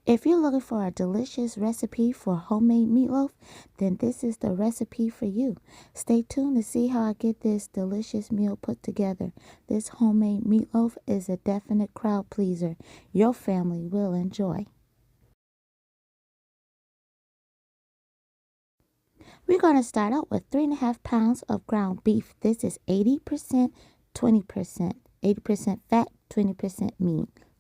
If you're looking for a delicious recipe for homemade meatloaf, then this is the recipe for you. Stay tuned to see how I get this delicious meal put together. This homemade meatloaf is a definite crowd pleaser. Your family will enjoy. We're going to start out with 3.5 pounds of ground beef. This is 80%, 20%. 80% fat, 20%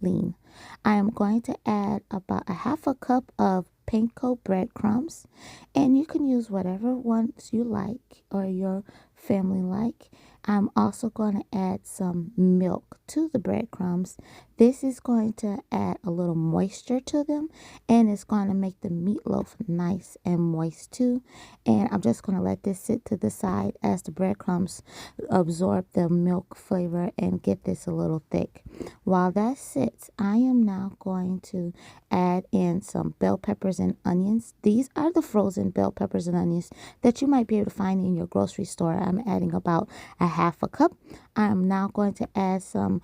lean. I am going to add about a half a cup of panko breadcrumbs, and you can use whatever ones you like or your family like. I'm also going to add some milk to the breadcrumbs. This is going to add a little moisture to them, and it's going to make the meatloaf nice and moist too. And I'm just going to let this sit to the side as the breadcrumbs absorb the milk flavor and get this a little thick. While that sits, I am now going to add in some bell peppers and onions. These are the frozen bell peppers and onions that you might be able to find in your grocery store. I'm adding about a half a cup. I'm now going to add some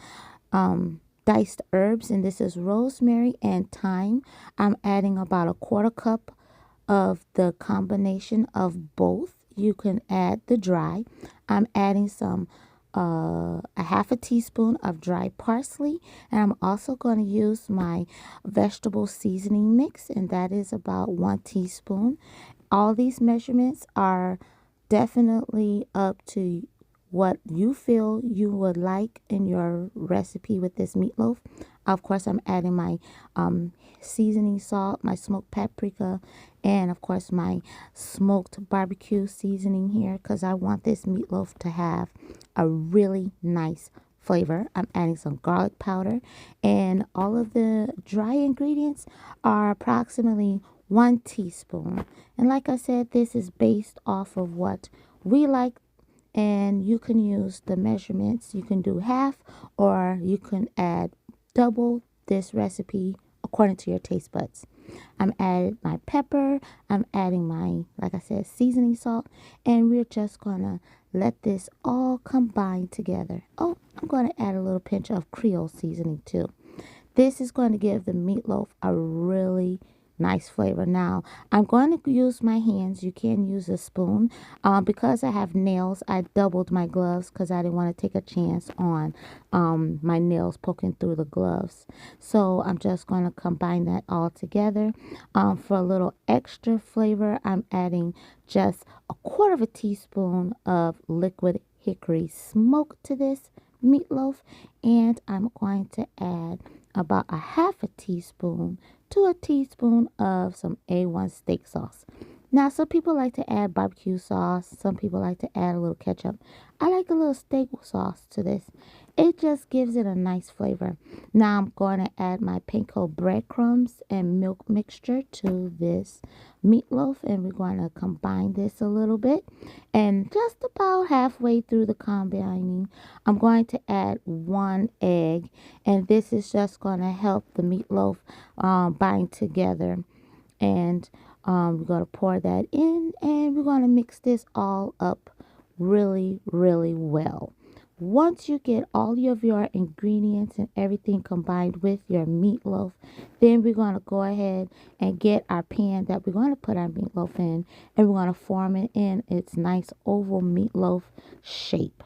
diced herbs, and this is rosemary and thyme. I'm adding about a quarter cup of the combination of both. You can add the dry. I'm adding some a half a teaspoon of dry parsley, and I'm also going to use my vegetable seasoning mix, and that is about 1 teaspoon. All these measurements are definitely up to what you feel you would like in your recipe with this meatloaf. Of course, I'm adding my seasoning salt, my smoked paprika, and of course my smoked barbecue seasoning here because I want this meatloaf to have a really nice flavor. I'm adding some garlic powder, and all of the dry ingredients are approximately 1 teaspoon. And like I said, this is based off of what we like, and you can use the measurements. You can do half, or you can add double this recipe according to your taste buds. I'm adding my pepper. I'm adding my, like I said, seasoning salt, and we're just gonna let this all combine together. Oh, I'm gonna add a little pinch of Creole seasoning too. This is going to give the meatloaf a really nice flavor. Now, I'm going to use my hands. You can use a spoon. Because I have nails, I doubled my gloves because I didn't want to take a chance on my nails poking through the gloves. So I'm just going to combine that all together. For a little extra flavor, I'm adding just a quarter of a teaspoon of liquid hickory smoke to this meatloaf, and I'm going to add about a half a teaspoon to a teaspoon of some A1 steak sauce. Now, some people like to add barbecue sauce. Some people like to add a little ketchup. I like a little steak sauce to this. It just gives it a nice flavor. Now, I'm going to add my panko breadcrumbs and milk mixture to this meatloaf, and we're going to combine this a little bit. And just about halfway through the combining, I'm going to add 1 egg, and this is just going to help the meatloaf bind together. And we're going to pour that in, and we're going to mix this all up really, really well. Once you get all of your ingredients and everything combined with your meatloaf, then we're going to go ahead and get our pan that we're going to put our meatloaf in, and we're going to form it in its nice oval meatloaf shape.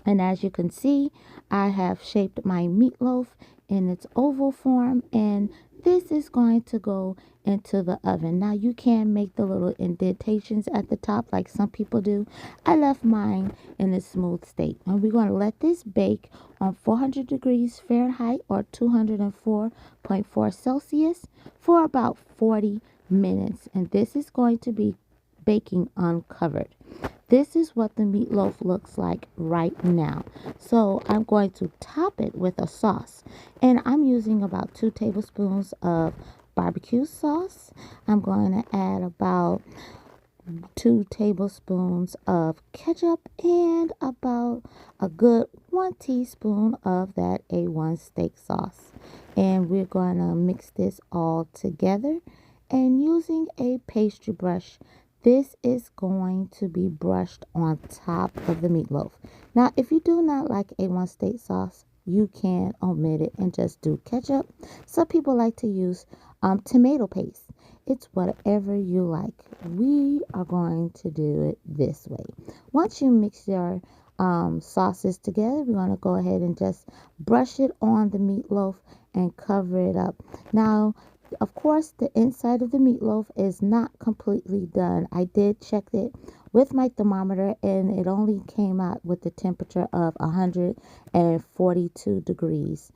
And as you can see, I have shaped my meatloaf in its oval form, and this is going to go into the oven. Now, you can make the little indentations at the top like some people do. I left mine in a smooth state. And we're going to let this bake on 400 degrees Fahrenheit or 204.4 Celsius for about 40 minutes. And this is going to be baking uncovered. This is what the meatloaf looks like right now. So I'm going to top it with a sauce. And I'm using about 2 tablespoons of barbecue sauce. I'm going to add about 2 tablespoons of ketchup and about a good 1 teaspoon of that A1 steak sauce. And we're going to mix this all together. And using a pastry brush, this is going to be brushed on top of the meatloaf. Now, if you do not like A1 steak sauce, you can omit it and just do ketchup. Some people like to use tomato paste. It's whatever you like. We are going to do it this way. Once you mix your sauces together, we're going to go ahead and just brush it on the meatloaf and cover it up. Now, of course, the inside of the meatloaf is not completely done. I did check it with my thermometer and it only came out with the temperature of 142 degrees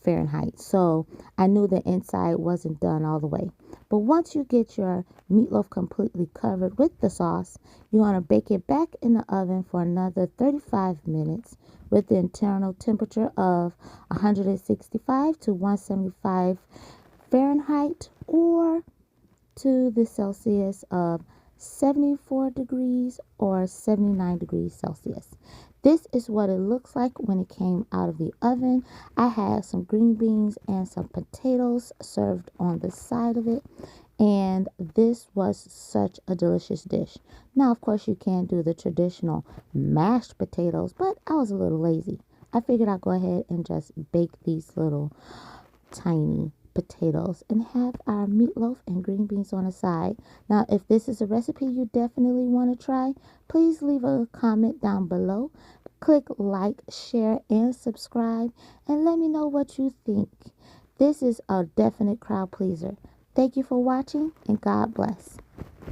Fahrenheit. So I knew the inside wasn't done all the way. But once you get your meatloaf completely covered with the sauce, you want to bake it back in the oven for another 35 minutes with the internal temperature of 165 to 175 Fahrenheit or to the Celsius of 74 degrees or 79 degrees Celsius. This is what it looks like when it came out of the oven. I had some green beans and some potatoes served on the side of it. And this was such a delicious dish. Now, of course, you can do the traditional mashed potatoes, but I was a little lazy. I figured I'd go ahead and just bake these little tiny potatoes and have our meatloaf and green beans on the side. Now, if this is a recipe you definitely want to try, please leave a comment down below. Click like, share, and subscribe, and let me know what you think. This is a definite crowd pleaser. Thank you for watching, and God bless.